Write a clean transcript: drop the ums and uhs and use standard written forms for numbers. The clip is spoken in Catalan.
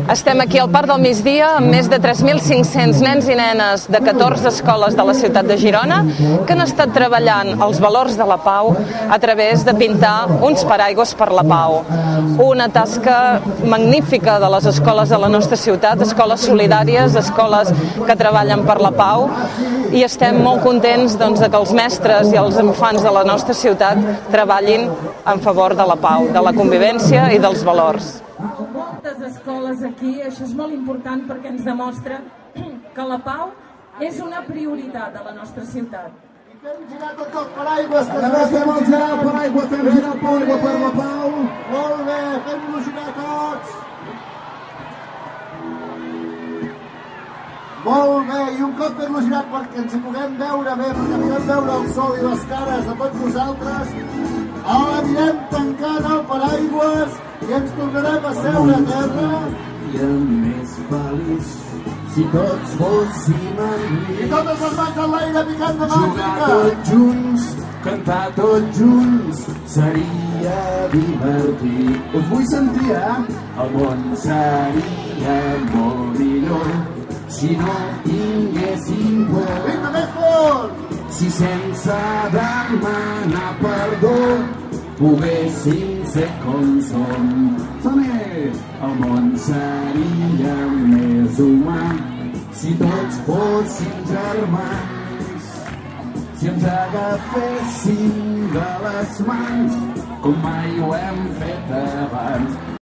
Estem aquí al Parc del Migdia amb més de 3.500 nens i nenes de 14 escoles de la ciutat de Girona que han estat treballant els valors de la pau a través de pintar uns paraigües per la pau. Una tasca magnífica de les escoles de la nostra ciutat, escoles solidàries, escoles que treballen per la pau, i estem molt contents de que els mestres i els infants de la nostra ciutat treballin en favor de la pau, de la convivència i dels valors. Moltes escoles aquí, això és molt important perquè ens demostra que la pau és una prioritat a la nostra ciutat. I fem girar tots els paraigües, que fem girar el paraigua, fem girar el paraigua per la pau. Molt bé, fem-lo girar tots. Molt bé, i un cop fem-lo girat perquè ens hi puguem veure bé, perquè puguem veure el sol i les cares de tots nosaltres, ara anirem tancant el paraigües i ens tornarem a seure a terra. I més feliç si tots fóssim amics. I totes les mans en l'aire picant de màgica. Jugar tots junts, cantar tots junts, seria divertit. Us vull sentir, El món seria molt millor si no tinguéssim por. Vinga, més fort! Si sense demanar perdó poguéssim ser com som. Som-hi! El món seria més humà si tots fóssim germans, si ens agaféssim de les mans com mai ho hem fet abans.